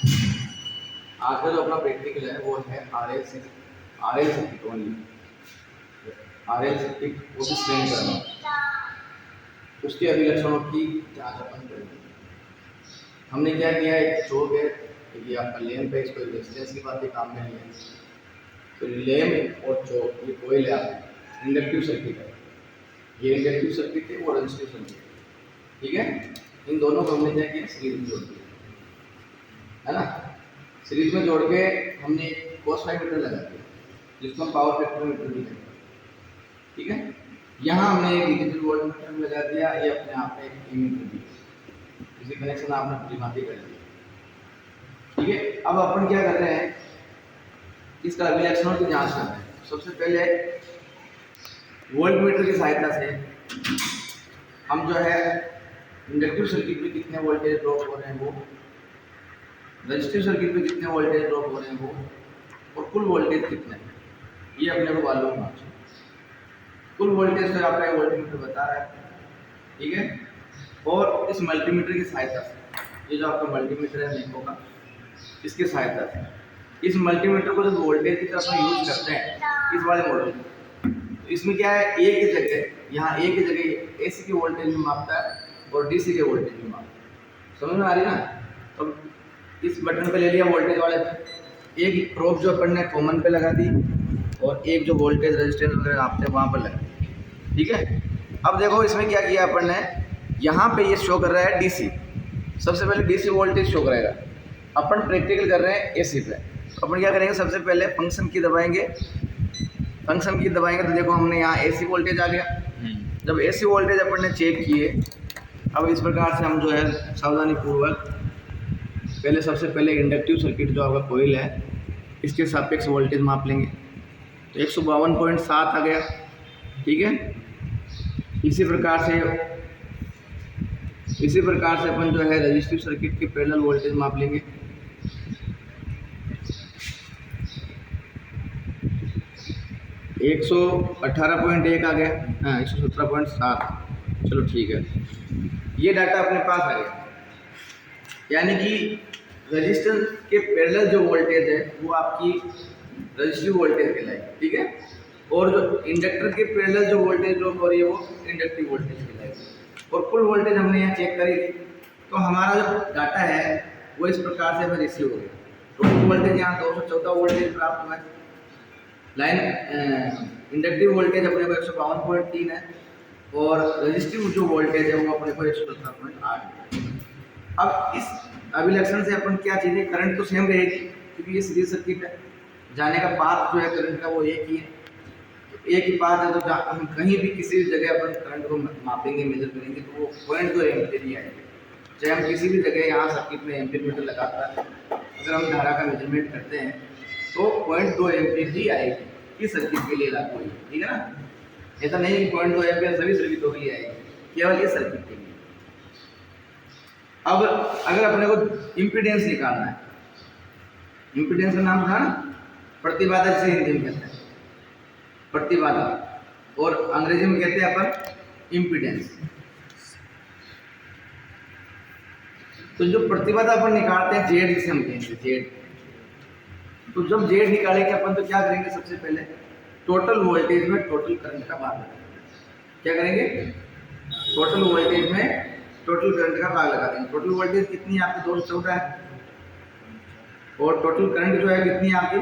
आज का जो अपना प्रैक्टिकल है वो है RL circuit only. RL circuit वो भी श्रेणी करना, उसके अभिलक्षणों की जांच अपन करेंगे। हमने क्या किया, एक चौक है, ये आपका लैंप है, इसको रेजिस्टेंस की बातें काम में लिया। तो लैंप और चौक ये कोयल है, आपका इंडक्टिव सर्किट है, ये इंडक्टिव सर्किट है, वो रेजिस्टिव सर्किट है। ठीक है, इन दोनों को हमने क्या किया, सीरीज में जोड़ दिया, है ना। सीरीज में जोड़ के हमने कॉस फाई मीटर लगा दिया, जिसको हम पावर फैक्टर मीटर भी कहते हैं। ठीक है, यहाँ हमने एक डिजिटल वोल्ट मीटर लगा दिया, ये अपने आप में एक मीटर भी, इसी कनेक्शन आपने पूरी बातें कर दी। ठीक है, अब अपन क्या कर रहे हैं, इसका अभिलक्षणों की जांच कर रहे हैं। सबसे पहले वोल्ट मीटर की सहायता से हम जो है इंडक्टिव सर्किट में कितने वोल्टेज ड्रॉप हो रहे हैं वो, रजिस्टिव सर्किट में कितने वोल्टेज ड्रॉप हो रहे हैं वो, और कुल वोल्टेज कितने हैं ये अपने को मालूम होना चाहिए। कुल वोल्टेज तो आपका वोल्टमीटर बता रहा है। ठीक है, और इस मल्टीमीटर की सहायता से, ये जो आपका मल्टीमीटर है नेको का, इसकी सहायता से इस मल्टीमीटर को जब वोल्टेज की तरफ यूज करते हैं इस वाले मॉडल में, तो इसमें क्या है, ए की जगह यहाँ ए की जगह एसी की वोल्टेज भी मापता है और डीसी के वोल्टेज भी मापता है। समझ में आ रही ना। तो इस बटन पे ले लिया वोल्टेज वाले पे, एक प्रोब जो अपन ने कॉमन पे लगा दी और एक जो वोल्टेज रेजिस्टेंस वगैरह नापते हैं वहाँ पर लगा दी। ठीक है, अब देखो इसमें क्या किया अपन ने, यहाँ पे ये शो कर रहा है डीसी, सबसे पहले डीसी वोल्टेज शो करेगा। अपन प्रैक्टिकल कर रहे हैं एसी पे, तो अपन क्या करेंगे, सबसे पहले फंक्शन की दबाएंगे। फंक्शन की दबाएंगे तो देखो हमने यहाँ एसी वोल्टेज आ गया। जब एसी वोल्टेज अपन ने चेक किए, अब इस प्रकार से हम जो है सावधानी पूर्वक पहले सबसे पहले इंडक्टिव सर्किट जो आपका कोयल है इसके सापेक्ष वोल्टेज माप लेंगे। तो 152.7 आ गया। ठीक है, इसी प्रकार से अपन जो है रजिस्टिव सर्किट के पैरेलल वोल्टेज माप लेंगे। एक 118.1 आ गया, हाँ 117.7। चलो ठीक है, ये डाटा अपने पास आ गया। यानी कि रजिस्टर के पैरेलल जो वोल्टेज है वो आपकी रजिस्टिव वोल्टेज कहलाएगी। ठीक है, और जो इंडक्टर के पैरेलल जो वोल्टेज ड्रॉप हो रही है वो इंडक्टिव वोल्टेज कहलाएगी। और कुल वोल्टेज हमने यहाँ चेक करी थी, तो हमारा जो डाटा है वो इस प्रकार से हमें रिसीव हो गया। टोटल वोल्टेज यहाँ 214 वोल्टेज प्राप्त हुआ है। लाइन इंडक्टिव वोल्टेज अपने को 152.3 है और रजिस्टिव जो वोल्टेज है वो अपने को 117.8 है। अब इस अभिलक्षण से अपन क्या चीज़ें, करंट तो सेम रहेगी क्योंकि ये सीरीज सर्किट है, जाने का पाथ जो है करंट का वो एक ही है, एक ही पाथ है। तो हम कहीं भी किसी भी जगह अपन करंट को मापेंगे, मेजर करेंगे तो वो 0.2 एम्पीयर ही आएगा। चाहे हम किसी भी जगह यहाँ सर्किट में एम्पीयर मीटर लगाता है, अगर हम धारा का मेजरमेंट करते हैं तो 0.2 एम्पीयर ही आएगी, इस सर्किट के लिए लागू होगी। ठीक है ना, ऐसा नहीं कि 0.2 एम्पीयर सभी सर्किटों के लिए आएगी, केवल इस सर्किट के लिए। अब अगर अपने को इम्पीडेंस निकालना है, इम्पीडेंस का नाम था ना प्रतिबाधा, जिसे हिंदी में कहते हैं प्रतिबाधा, और अंग्रेजी में कहते हैं अपन इम्पीडेंस। तो जो प्रतिबाधा अपन निकालते हैं जेड, जिसे हम कहेंगे जेड। तो जब जेड निकालेंगे अपन तो क्या करेंगे, सबसे पहले टोटल वोल्टेज में टोटल करंट का भाग लगाएंगे। क्या करेंगे, टोटल वोल्टेज में टोटल करंट का भाग लगा देंगे। टोटल वोल्टेज कितनी है आपकी, 214 है, और टोटल करंट जो है कितनी है आपकी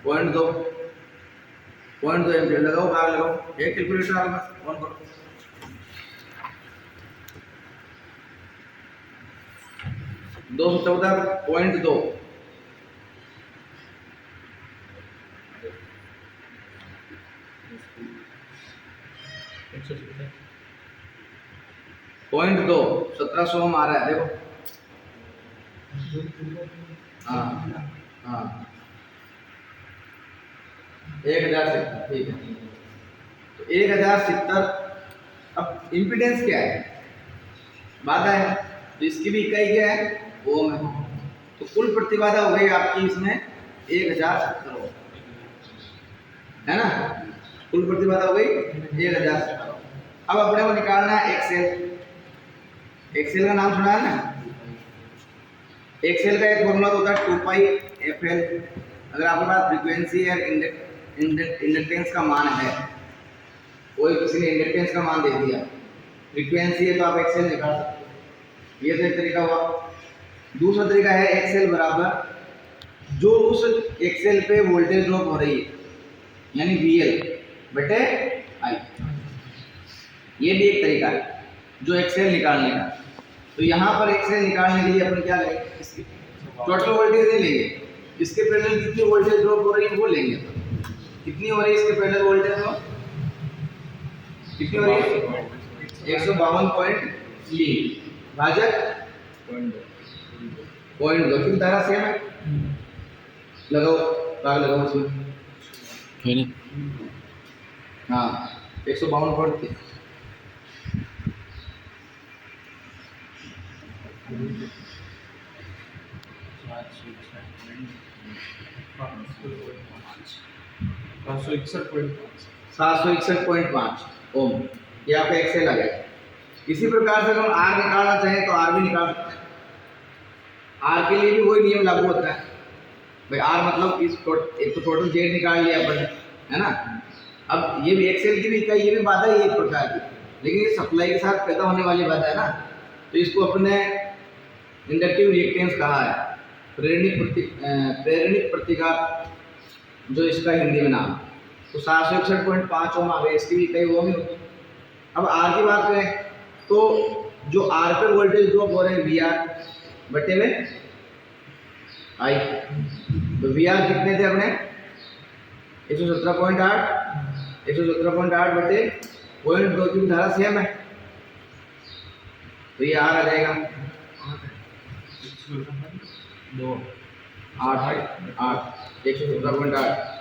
0.2 एम्पीयर। लगाओ, भाग लगाओ, एक कैलकुलेटर आपके पास ऑन करो। 214.2 0.2 1700 आ रहा है, देखो। हाँ हाँ 1070, ठीक है। तो 1070। अब इम्पीडेंस क्या है, बाधा है, तो इसकी भी इकाई क्या है, ओम है। तो कुल प्रतिबाधा हो गई आपकी इसमें 1070 ओम, है ना। कुल प्रतिबाधा हो गई 1070। अब अपने को निकालना है एक्सेल। एक्सेल का नाम सुना है ना, एक्सेल का एक फॉर्मूला होता है 2 पाई FL। अगर आपके पास फ्रीक्वेंसी और इंडक्टेंस का मान है, कोई किसी ने इंडक्टेंस का मान दे दिया, फ्रीक्वेंसी है तो आप एक्सेल निकाल सकते हो। ये तो एक तरीका हुआ। दूसरा तरीका है एक्सेल बराबर जो उस एक्सेल पे वोल्टेज ड्रॉप हो रही है, यानी VL बटे I। ये भी एक तरीका है जो एक्सेल निकालने का। तो यहाँ पर एक्सेल निकालने के लिए अपन क्या करेंगे, इसकी टोटल वोल्टेज नहीं लेंगे, इसके पैरेलल कितनी वोल्टेज ड्रॉप हो रही है वो लेंगे। कितनी हो रही है इसके पैरेलल वोल्टेज ड्रॉप, कितनी हो रही है 152.3 भाजक 0.2 की धारा सेम है। लगाओ भाग लगाओ इसमें, हाँ 152.3। सात सौ इकसठ पॉइंट पाँच ओम, ये आपका एक्सेल आ गया। इसी प्रकार से अगर हम आर निकालना चाहें तो आर भी निकाल सकते हैं। आर के लिए भी वही नियम लागू होता है भाई। आर मतलब एक तो टोटल जेड निकाल लिया अपन ने, है ना। अब ये भी एक्सेल की भी इकाई, ये भी बाधा ही एक प्रकार की, लेकिन ये सप्लाई के साथ पैदा होने वाली बाधा है ना। तो इसको अपने इंडक्टिव रिएक्टेंस कहा है, प्रेरणिक प्रतिकार जो इसका हिंदी में नाम। तो 761.5 ओम आ गए, इसकी भी इकाई ओम ही होती। अब आर की बात करें तो जो आर पे वोल्टेज ड्रॉप हो रहे हैं VR बटे में I। तो VR कितने थे अपने 117.8 बटे 0.2 की धारा सेम है, तो ये आर आ जाएगा 117.8।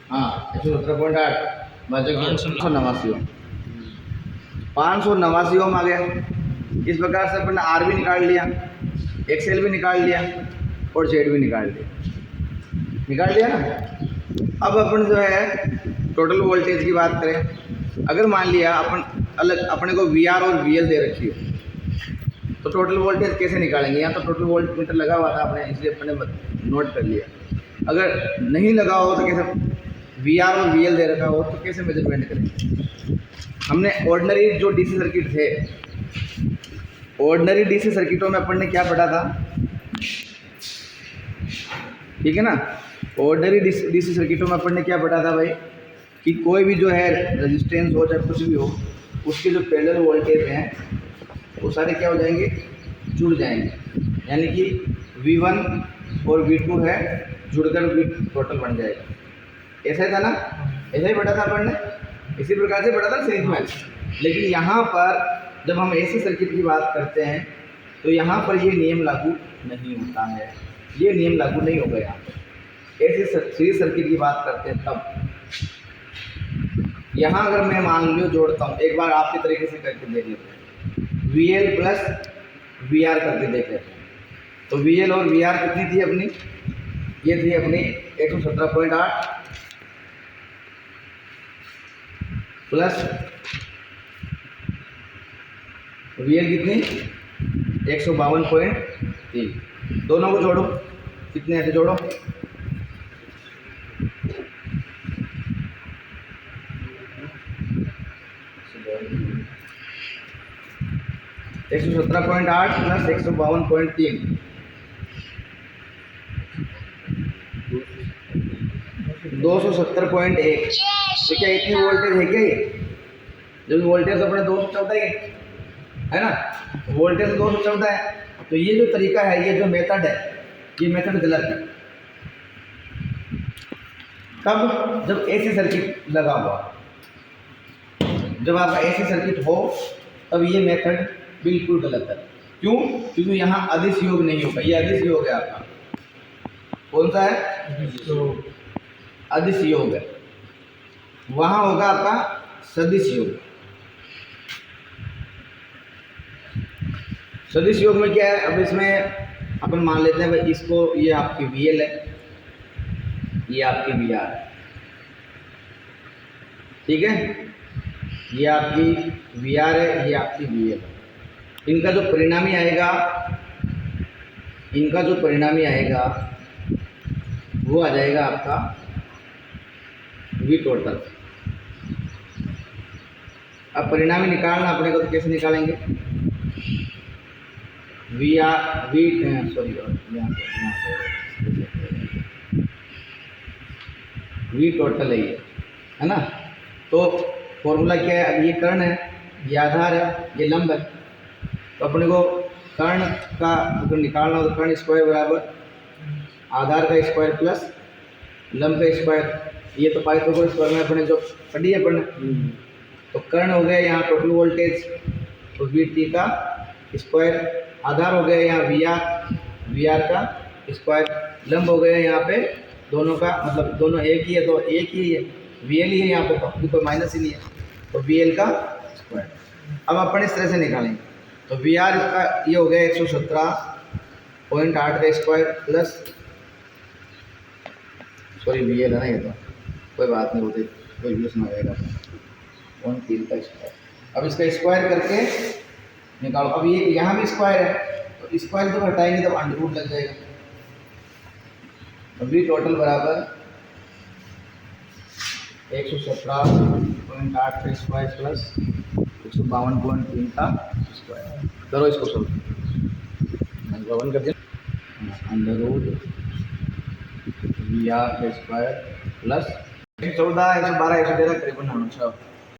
हाँ 117.8 589 ओम आ गया। इस प्रकार से अपन ने आर भी निकाल लिया, एक्सेल भी निकाल लिया और जेड भी निकाल लिया ना। अब अपन जो है टोटल वोल्टेज की बात करें। अगर मान लिया अपन अलग अपने को VR और VL दे रखी है, तो टोटल वोल्टेज कैसे निकालेंगे। यहाँ तो टोटल वोल्ट मीटर लगा हुआ था अपने, इसलिए अपने नोट कर लिया। अगर नहीं लगा हो तो कैसे, VR और VL दे रखा हो तो कैसे मेजरमेंट करेंगे। हमने ऑर्डिनरी जो DC सर्किट थे, ऑर्डिनरी DC सर्किटों में अपन ने क्या पढ़ा था, ठीक है ना। ऑर्डिनरी DC सर्किटों में अपन ने क्या पढ़ा था भाई, कि कोई भी जो है रेजिस्टेंस हो चाहे कुछ भी हो, उसके जो पैरेलल वोल्टेज हैं वो सारे क्या हो जाएंगे, जुड़ जाएंगे। यानी कि V1 और V2 है जुड़कर V टोटल बन जाएगा। ऐसा ही था ना, ऐसा ही पढ़ा था अपन ने, इसी प्रकार से पढ़ा था सीरीज में। लेकिन यहाँ पर जब हम AC सर्किट की बात करते हैं तो यहाँ पर ये नियम लागू नहीं होता है, ये नियम लागू नहीं होगा। यहाँ पर AC सीरीज सर्किट की बात करते हैं तब। यहाँ अगर मैं मान लो जोड़ता हूँ, एक बार आपके तरीके से करके देख लेते हैं, VL प्लस VR करके देख लेते हैं। तो VL और VR कितनी थी अपनी, ये थी अपनी 117.8 प्लस VL कितनी 152.3। दोनों को जोड़ो, कितने ऐसे जोड़ो, एक 117.8 प्लस 152.3 270.1। तो क्या इतनी वोल्टेज है क्या ये, जब वोल्टेज अपने 214 है ना, वोल्टेज 214 है। तो ये जो तरीका है, ये जो मेथड है, ये मेथड गलत है। कब, जब AC सर्किट लगा हुआ, जब आपका AC सर्किट हो तब ये मेथड बिल्कुल गलत है। क्यों, क्योंकि यहाँ अदिश योग नहीं होगा। ये अदिश योग है आपका, कौन सा है, अदिश योग है। वहाँ होगा आपका सदिश योग। सदिश योग में क्या है, अब इसमें अपन मान लेते हैं भाई इसको, ये आपकी VL है ये आपकी वी आर, ठीक है, ये आपकी वी आर है, ये आपकी वी एल। इनका जो परिणामी आएगा, इनका जो परिणामी आएगा वो आ जाएगा आपका वी टोटल। अब परिणामी निकालना अपने को तो कैसे निकालेंगे, V R V sorry V total है ये, है ना। तो फॉर्मूला क्या है, अब ये कर्ण है, ये आधार है, ये लंब है, तो अपने को कर्ण का अगर निकालना हो तो कर्ण स्क्वायर बराबर आधार का स्क्वायर प्लस लंब का स्क्वायर। ये तो पाइथागोरस स्क्वायर में अपने जो पढ़ी है अपने, तो कर्ण हो गया यहाँ टोटल वोल्टेज, तो वी टी का स्क्वायर, आधार हो गया यहाँ वी आर का स्क्वायर, लंब हो गया यहाँ पे दोनों का, मतलब दोनों एक ही है तो एक ही है, वी एल ही है यहाँ पे, तो अभी कोई माइनस ही नहीं है, तो वी एल का स्क्वायर। अब अपन इस तरह से निकालेंगे, तो वी आर इसका ये हो गया 117.8 का square plus, sorry V L है ना ये, तो कोई बात नहीं होती, कोई यूज ना आएगा, 1 का स्क्वायर। अब इसका स्क्वायर करके निकालो, अब ये यहाँ भी स्क्वायर है, तो स्क्वायर जब हटाएंगे तब अंडर रूट लग जाएगा, तो वी टोटल बराबर 117.8 का स्क्वायर प्लस 152.3 का स्क्वायर। करो इसको सॉल्व, वन कर दिया, अंडर रूट वी आर का स्क्वायर प्लस 114, 112, 113 करीबन 9